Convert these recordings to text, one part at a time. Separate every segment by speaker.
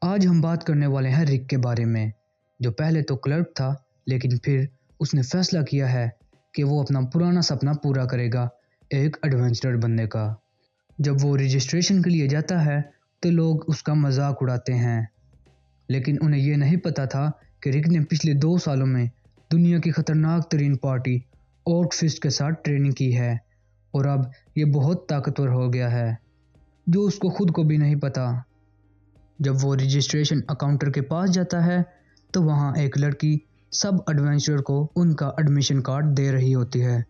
Speaker 1: आज हम बात करने वाले हैं रिक के बारे में, जो पहले तो क्लर्क था, लेकिन फिर उसने फैसला किया है कि वो अपना पुराना सपना पूरा करेगा, एक एडवेंचरर बनने का। जब वो रजिस्ट्रेशन के लिए जाता है तो लोग उसका मजाक उड़ाते हैं, लेकिन उन्हें ये नहीं पता था कि रिक ने पिछले 2 सालों में दुनिया की खतरनाक तरीन पार्टी ऑर्क फिस्ट के साथ ट्रेनिंग की है और अब ये बहुत ताकतवर हो गया है, जो उसको खुद को भी नहीं पता। जब वो रजिस्ट्रेशन काउंटर के पास जाता है तो वहाँ एक लड़की सब एडवेंचरर को उनका एडमिशन कार्ड दे रही होती है।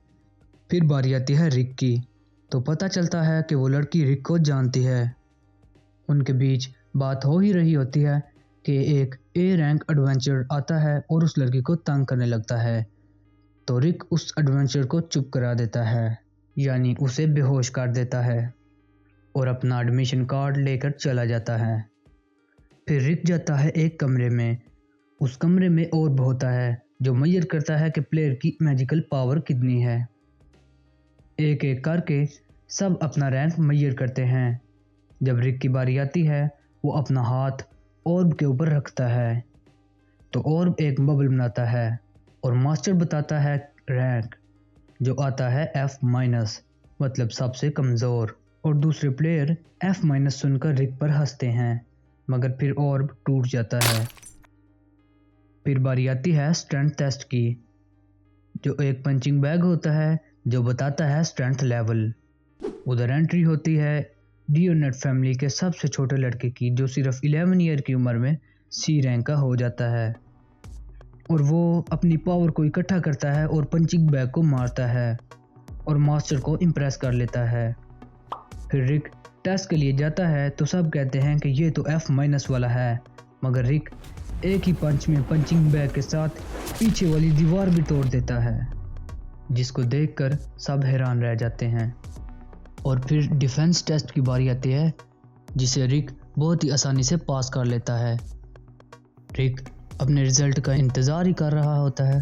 Speaker 1: फिर बारी आती है रिक की, तो पता चलता है कि वो लड़की रिक को जानती है। उनके बीच बात हो ही रही होती है कि एक ए रैंक एडवेंचरर आता है और उस लड़की को तंग करने लगता है, तो रिक उस एडवेंचरर को चुप करा देता है, यानी उसे बेहोश कर देता है और अपना एडमिशन कार्ड लेकर चला जाता है। फिर रिक जाता है एक कमरे में। उस कमरे में ऑर्ब होता है जो मेजर करता है कि प्लेयर की मैजिकल पावर कितनी है। एक एक करके सब अपना रैंक मेजर करते हैं। जब रिक की बारी आती है वो अपना हाथ ऑर्ब के ऊपर रखता है, तो ऑर्ब एक बबल बनाता है और मास्टर बताता है रैंक, जो आता है F-, मतलब सबसे कमज़ोर। और दूसरे प्लेयर F- सुनकर रिक पर हंसते हैं, मगर फिर ऑर्ब टूट जाता है। फिर बारी आती है स्ट्रेंथ टेस्ट की, जो एक पंचिंग बैग होता है जो बताता है स्ट्रेंथ लेवल। उधर एंट्री होती है डियोनेट फैमिली के सबसे छोटे लड़के की, जो सिर्फ 11 ईयर की उम्र में C रैंक का हो जाता है, और वो अपनी पावर को इकट्ठा करता है और पंचिंग बैग को मारता है और मास्टर को इम्प्रेस कर लेता है। फिर रिक टेस्ट के लिए जाता है तो सब कहते हैं कि ये तो F- वाला है, मगर रिक एक ही पंच में पंचिंग बैग के साथ पीछे वाली दीवार भी तोड़ देता है, जिसको देखकर सब हैरान रह जाते हैं। और फिर डिफेंस टेस्ट की बारी आती है, जिसे रिक बहुत ही आसानी से पास कर लेता है। रिक अपने रिजल्ट का इंतज़ार ही कर रहा होता है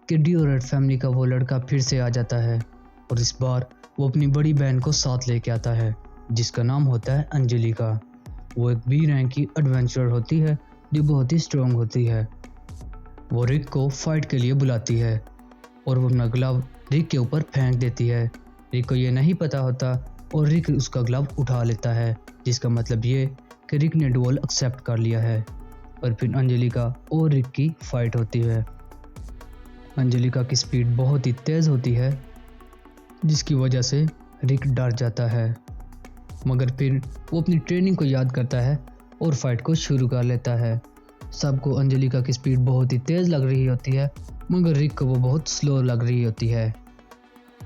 Speaker 1: कि डियोनेट फैमिली का वो लड़का फिर से आ जाता है, और इस बार वो अपनी बड़ी बहन को साथ लेके आता है, जिसका नाम होता है अंजेलिका। वो एक B रैंक की एडवेंचरर होती है जो बहुत ही स्ट्रॉन्ग होती है। वो रिक को फाइट के लिए बुलाती है और वो अपना ग्लव रिक के ऊपर फेंक देती है। रिक को ये नहीं पता होता और रिक उसका ग्लव उठा लेता है, जिसका मतलब ये कि रिक ने डुएल एक्सेप्ट कर लिया है। और फिर अंजेलिका और रिक की फाइट होती है। अंजेलिका की स्पीड बहुत ही तेज़ होती है, जिसकी वजह से रिक डर जाता है, मगर फिर वो अपनी ट्रेनिंग को याद करता है और फाइट को शुरू कर लेता है। सबको अंजेलिका की स्पीड बहुत ही तेज़ लग रही होती है, मगर रिक को वो बहुत स्लो लग रही होती है।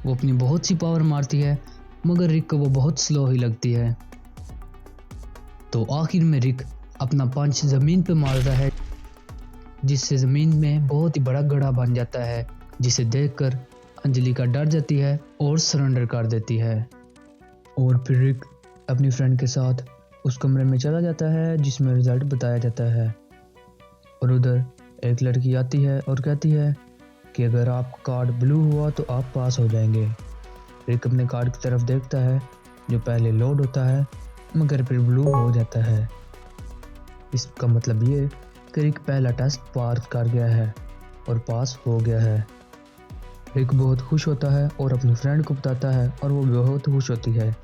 Speaker 1: वो अपनी बहुत सी पावर मारती है, मगर रिक को वो बहुत स्लो ही लगती है। तो आखिर में रिक अपना पंच ज़मीन पे मारता है, जिससे ज़मीन में बहुत ही बड़ा गड्ढा बन जाता है, जिसे देखकर अंजेलिका डर जाती है और सरेंडर कर देती है। और फिर रिक अपनी फ्रेंड के साथ उस कमरे में चला जाता है जिसमें रिजल्ट बताया जाता है, और उधर एक लड़की आती है और कहती है कि अगर आपका कार्ड ब्लू हुआ तो आप पास हो जाएंगे। रिक अपने कार्ड की तरफ देखता है, जो पहले लोड होता है मगर फिर ब्लू हो जाता है। इसका मतलब ये कि रिक पहला टेस्ट पार कर गया है और पास हो गया है। रिक बहुत खुश होता है और अपनी फ्रेंड को बताता है, और वो बहुत खुश होती है।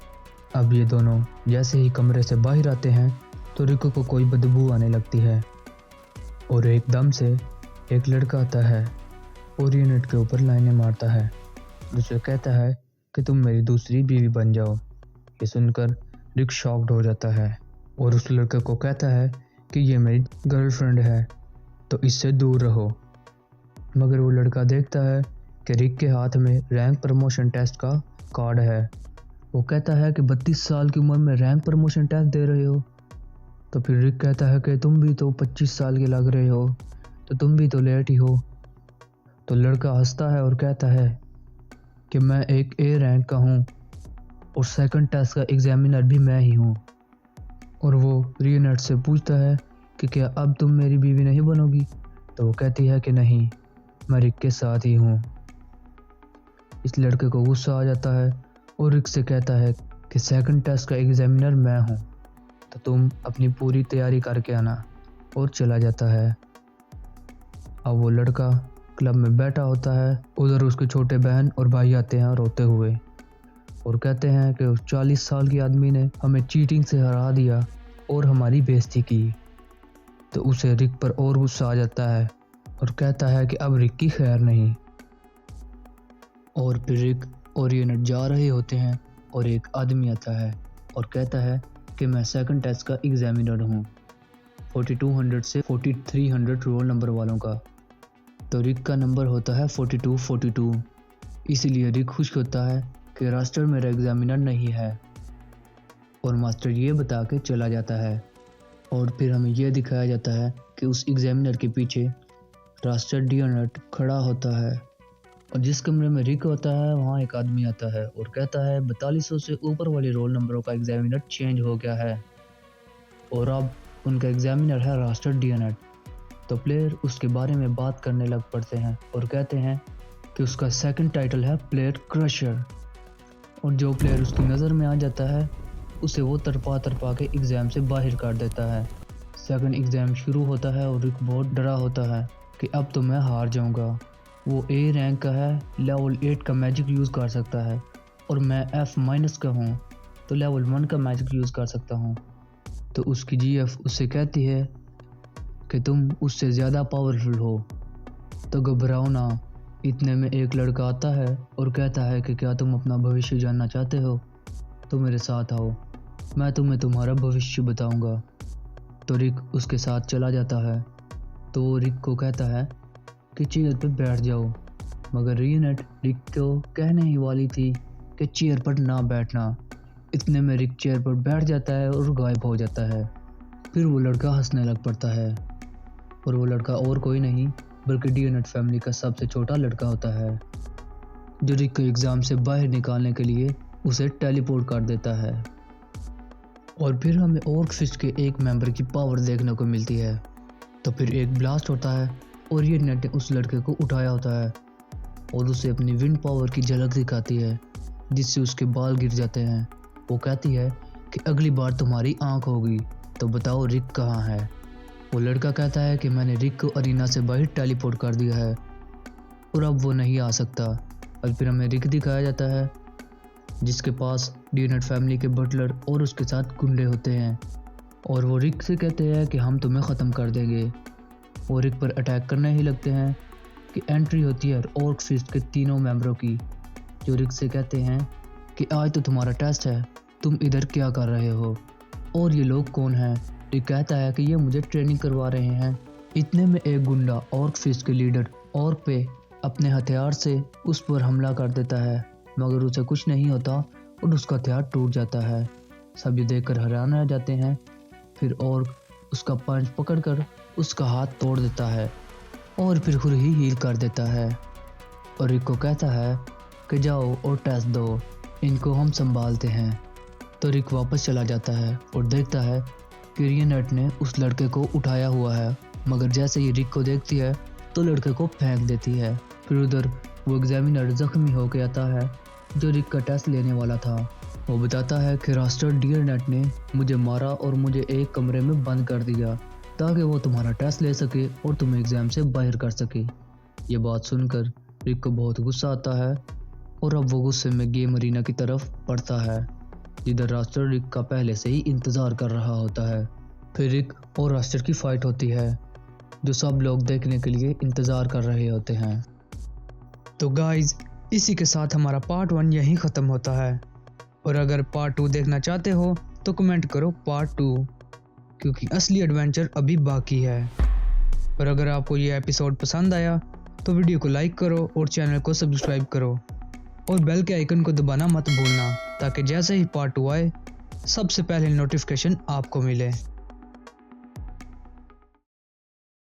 Speaker 1: अब ये दोनों जैसे ही कमरे से बाहर आते हैं तो रिक को कोई बदबू आने लगती है, और एकदम से एक लड़का आता है और यूनिट के ऊपर लाइनें मारता है, उसे कहता है कि तुम मेरी दूसरी बीवी बन जाओ। ये सुनकर रिक शॉक्ड हो जाता है और उस लड़के को कहता है कि ये मेरी गर्लफ्रेंड है, तो इससे दूर रहो। मगर वो लड़का देखता है कि रिक के हाथ में रैंक प्रमोशन टेस्ट का कार्ड है। वो कहता है कि 32 साल की उम्र में रैंक प्रमोशन टेस्ट दे रहे हो। तो फिर रिक कहता है कि तुम भी तो 25 साल के लग रहे हो, तो तुम भी तो लेट ही हो। तो लड़का हंसता है और कहता है कि मैं एक A रैंक का हूँ और सेकंड टेस्ट का एग्जामिनर भी मैं ही हूँ। और वो रियोनेट से पूछता है कि क्या अब तुम मेरी बीवी नहीं बनोगी। तो वो कहती है कि नहीं, मैं रिक के साथ ही हूँ। इस लड़के को गुस्सा आ जाता है और रिक से कहता है कि सेकंड टेस्ट का एग्जामिनर मैं हूँ। तो तुम अपनी पूरी तैयारी करके आना। और चला जाता है। अब वो लड़का क्लब में बैठा होता है। उधर उसके छोटे बहन और भाई आते हैं रोते हुए और कहते हैं कि उस 40 साल के आदमी ने हमें चीटिंग से हरा दिया और हमारी बेइज्जती की। तो उसे रिक पर और गुस्सा आ जाता है और कहता है कि अब रिक की खैर नहीं। और फिर रिक और यूनिट जा रहे होते हैं और एक आदमी आता है और कहता है कि मैं सेकंड टेस्ट का एग्जामिनर हूँ, 4200 से 4300 रोल नंबर वालों का। तो रिक का नंबर होता है 4242। इसीलिए रिक खुश होता है कि रास्टर मेरा एग्जामिनर नहीं है और मास्टर ये बता के चला जाता है। और फिर हमें यह दिखाया जाता है कि उस एग्जामिनर के पीछे रास्टर डियनट खड़ा होता है और जिस कमरे में रिक होता है वहाँ एक आदमी आता है और कहता है 4200 से ऊपर वाले रोल नंबरों का एग्जामिनर चेंज हो गया है और अब उनका एग्जामिनर है रास्टर डियनट। तो प्लेयर उसके बारे में बात करने लग पड़ते हैं और कहते हैं कि उसका सेकंड टाइटल है प्लेयर क्रशर और जो प्लेयर उसकी नज़र में आ जाता है उसे वो तरपा के एग्ज़ाम से बाहर कर देता है। सेकंड एग्ज़ाम शुरू होता है और रिक बहुत डरा होता है कि अब तो मैं हार जाऊंगा। वो ए रैंक का है, लेवल 8 का मैजिक यूज़ कर सकता है और मैं F- का हूँ तो लेवल 1 का मैजिक यूज़ कर सकता हूँ। तो उसकी GF उससे कहती है कि तुम उससे ज़्यादा पावरफुल हो तो घबराओ ना। इतने में एक लड़का आता है और कहता है कि क्या तुम अपना भविष्य जानना चाहते हो तो मेरे साथ आओ, मैं तुम्हें तुम्हारा भविष्य बताऊंगा। तो रिक उसके साथ चला जाता है। तो वो रिक को कहता है कि चेयर पर बैठ जाओ, मगर रीनेट रिक को कहने ही वाली थी कि चेयर पर ना बैठना। इतने में रिक चेयर पर बैठ जाता है और गायब हो जाता है। फिर वो लड़का हंसने लग पड़ता है और वो लड़का और कोई नहीं बल्कि डियनट फैमिली का सबसे छोटा लड़का होता है जो रिक को एग्ज़ाम से बाहर निकालने के लिए उसे टेलीपोर्ट कर देता है। और फिर हमें ऑर्क फिस्ट के एक मेंबर की पावर देखने को मिलती है। तो फिर एक ब्लास्ट होता है और ये नेट ने उस लड़के को उठाया होता है और उसे अपनी विंड पावर की झलक दिखाती है जिससे उसके बाल गिर जाते हैं। वो कहती है कि अगली बार तुम्हारी आंख होगी, तो बताओ रिक कहाँ है। वो लड़का कहता है कि मैंने रिक को अरीना से बाहर टेलीपोर्ट कर दिया है और अब वो नहीं आ सकता। और फिर हमें रिक दिखाया जाता है जिसके पास डियनट फैमिली के बटलर और उसके साथ गुंडे होते हैं और वो रिक से कहते हैं कि हम तुम्हें ख़त्म कर देंगे। वो रिक पर अटैक करने ही लगते हैं कि एंट्री होती है ऑर्क फिस्ट के तीनों मेंबरों की, जो रिक से कहते हैं कि आज तो तुम्हारा टेस्ट है, तुम इधर क्या कर रहे हो और ये लोग कौन हैं। रिक कहता है कि ये मुझे ट्रेनिंग करवा रहे हैं। इतने में एक गुंडा ऑर्क फिस्ट के लीडर ऑर्क पे अपने हथियार से उस पर हमला कर देता है, मगर उसे कुछ नहीं होता और उसका हथियार टूट जाता है। सब ये देखकर हैरान रह जाते हैं। फिर ऑर्क उसका पंच पकड़कर उसका हाथ तोड़ देता है और फिर खुद ही हील कर देता है और रिक को कहता है कि जाओ और टेस्ट दो, इनको हम संभालते हैं। तो रिक वापस चला जाता है और देखता है कि रीनेट ने उस लड़के को उठाया हुआ है, मगर जैसे ही रिक को देखती है तो लड़के को फेंक देती है। फिर उधर वो एग्जामिनर जख्मी होकर आता है जो रिक का टेस्ट लेने वाला था। वो बताता है कि रास्टर डियरनेट ने मुझे मारा और मुझे एक कमरे में बंद कर दिया ताकि वो तुम्हारा टेस्ट ले सके और तुम्हें एग्जाम से बाहर कर सके। ये बात सुनकर रिक को बहुत गुस्सा आता है और अब वो गुस्से में गेम अरीना की तरफ बढ़ता है जिधर रास्टर रिक का पहले से ही इंतज़ार कर रहा होता है। फिर रिक और रास्टर की फाइट होती है जो सब लोग देखने के लिए इंतज़ार कर रहे होते हैं। तो गाइज इसी के साथ हमारा पार्ट 1 यहीं ख़त्म होता है और अगर पार्ट 2 देखना चाहते हो तो कमेंट करो पार्ट 2, क्योंकि असली एडवेंचर अभी बाकी है। और अगर आपको ये एपिसोड पसंद आया तो वीडियो को लाइक करो और चैनल को सब्सक्राइब करो और बेल के आइकन को दबाना मत भूलना ताकि जैसे ही पार्ट 2 आए सबसे पहले नोटिफिकेशन आपको मिले।